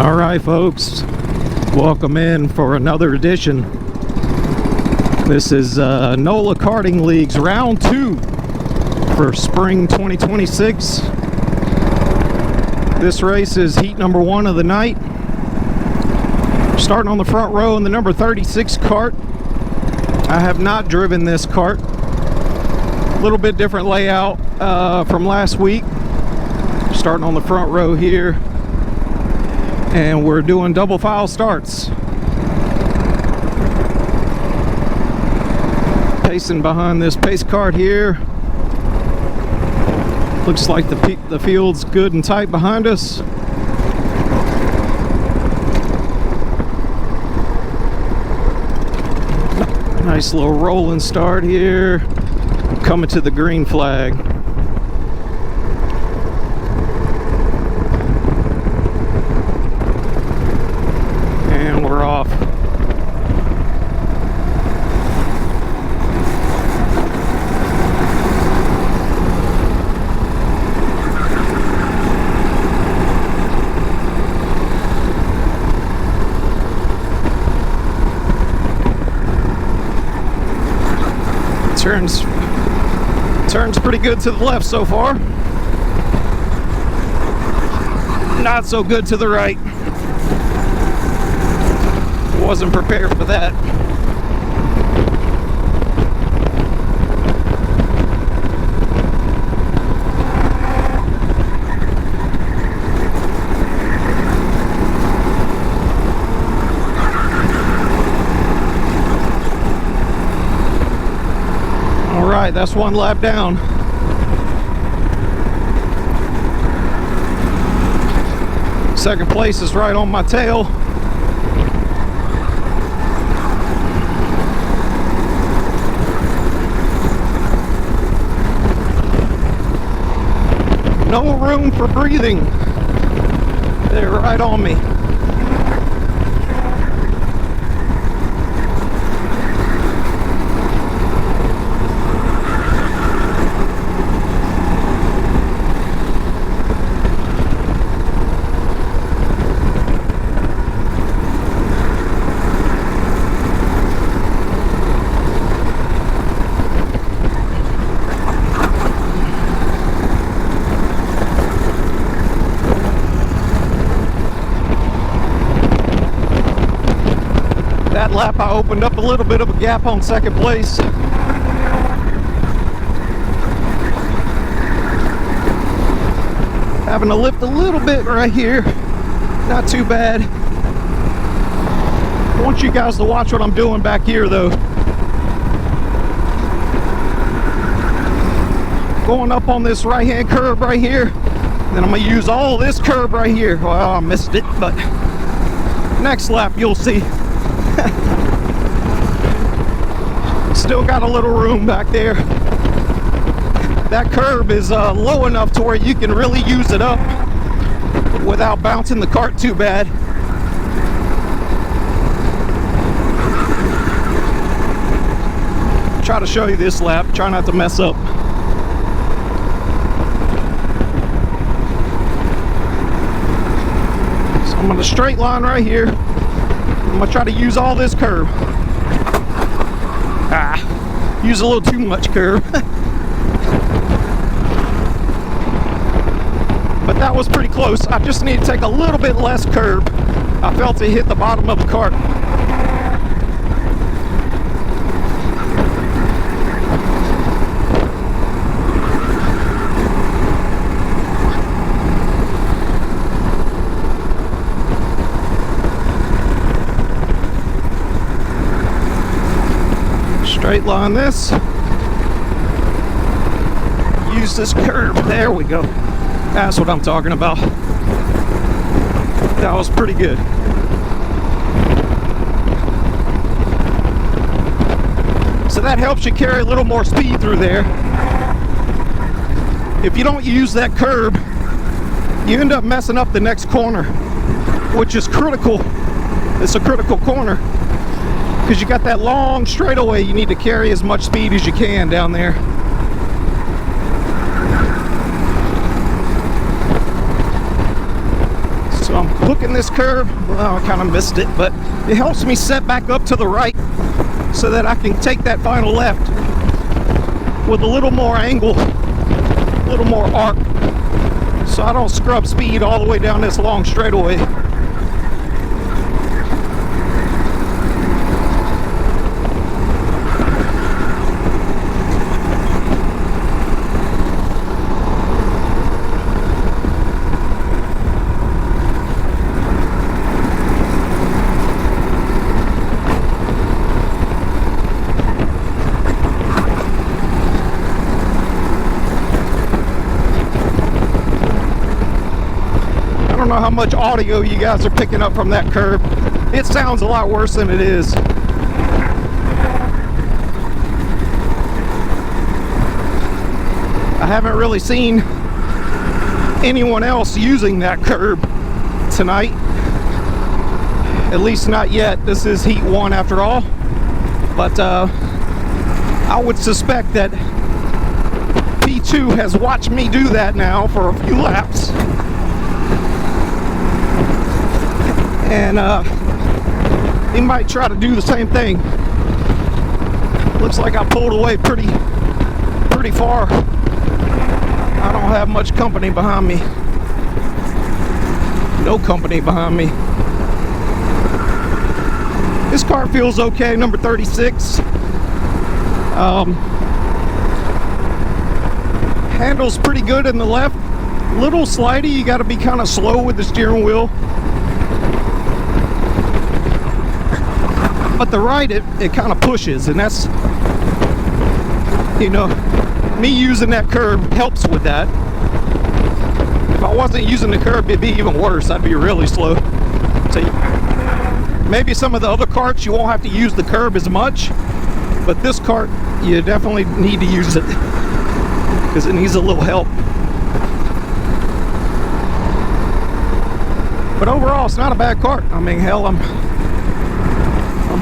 All right, folks, welcome in for another edition. This is Nola Karting League's round 2 for spring 2026. This race is heat number 1 of the night. Starting on the front row in the number 36 kart. I have not driven this kart. A little bit different layout from last week. Starting on the front row here, and we're doing double file starts. Pacing behind this pace kart here. Looks like the field's good and tight behind us. Nice little rolling start here. Coming to the green flag. And we're off. Turns pretty good to the left so far. Not so good to the right. Wasn't prepared for that. Alright, that's one lap down. Second place is right on my tail. No room for breathing. They're right on me. That lap I opened up a little bit of a gap on second place. Having to lift a little bit right here. Not too bad. I want you guys to watch what I'm doing back here though. Going up on this right hand curve right here. Then I'm going to use all this curve right here. Well, I missed it, but next lap you'll see. Still got a little room back there. That curve is low enough to where you can really use it up without bouncing the kart too bad. Try to show you this lap. Try not to mess up. So I'm on a straight line right here. I'm gonna try to use all this curve. Use a little too much curve. But that was pretty close. I just need to take a little bit less curve. I felt it hit the bottom of the kart. Straight line this. Use this curve. There we go. That's what I'm talking about. That was pretty good. So that helps you carry a little more speed through there. If you don't use that curve, you end up messing up the next corner, which is critical. It's a critical corner. Because you got that long straightaway, you need to carry as much speed as you can down there. So I'm hooking taking this curve, well, I kind of missed it, but it helps me set back up to the right so that I can take that final left with a little more angle, a little more arc, so I don't scrub speed all the way down this long straightaway. I don't know how much audio you guys are picking up from that curve. It sounds a lot worse than it is. I haven't really seen anyone else using that curb tonight. At least not yet. This is heat 1 after all. But I would suspect that P2 has watched me do that now for a few laps. And he might try to do the same thing. Looks like I pulled away pretty far. I don't have much company behind me. No company behind me. This car feels okay, number 36. Handles pretty good in the left. Little slidey, you got to be kind of slow with the steering wheel. But the right, it kind of pushes, and that's, you know, me using that curb helps with that. If I wasn't using the curb, it'd be even worse. I'd be really slow. So maybe some of the other carts you won't have to use the curb as much, but this cart you definitely need to use it because it needs a little help. But overall, it's not a bad cart. I mean, hell, I'm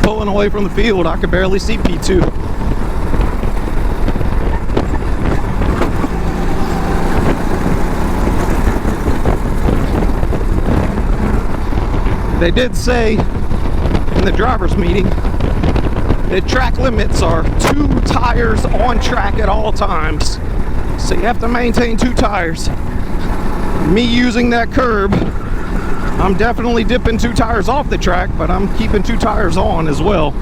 pulling away from the field. I could barely see P2. They did say in the driver's meeting that track limits are 2 tires on track at all times. So you have to maintain 2 tires. Me using that curb, I'm definitely dipping 2 tires off the track, but I'm keeping 2 tires on as well.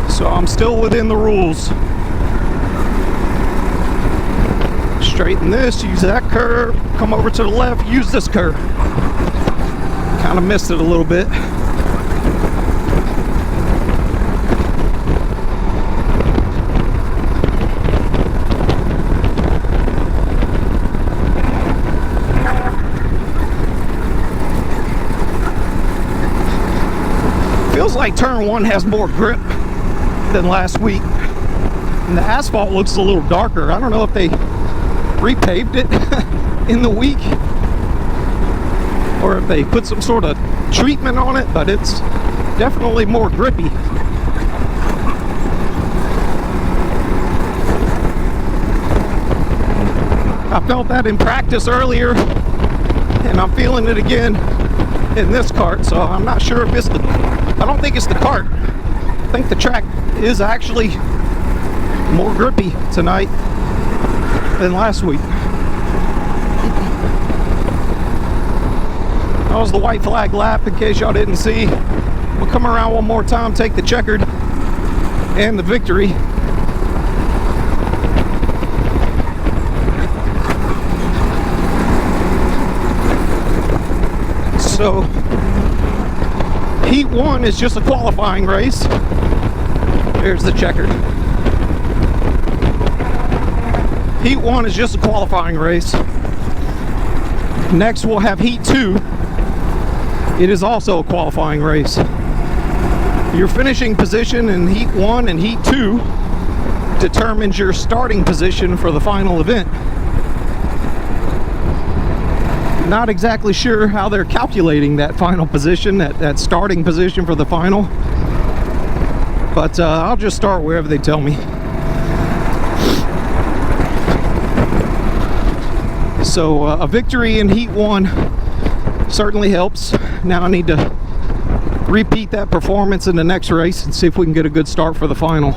So I'm still within the rules. Straighten this, use that curve, come over to the left, use this curve. Kind of missed it a little bit. Feels like turn 1 has more grip than last week. And the asphalt looks a little darker. I don't know if they repaved it in the week or if they put some sort of treatment on it, but it's definitely more grippy. I felt that in practice earlier, and I'm feeling it again in this kart, so I'm not sure if it's I don't think it's the kart. I think the track is actually more grippy tonight than last week. That was the white flag lap, in case y'all didn't see. We'll come around one more time, take the checkered and the victory. So heat 1 is just a qualifying race. There's the checkered. Heat 1 is just a qualifying race. Next we'll have heat 2. It is also a qualifying race. Your finishing position in heat 1 and heat 2 determines your starting position for the final event. Not exactly sure how they're calculating that final position, that starting position for the final, but I'll just start wherever they tell me. So a victory in heat 1 certainly helps. Now I need to repeat that performance in the next race and see if we can get a good start for the final.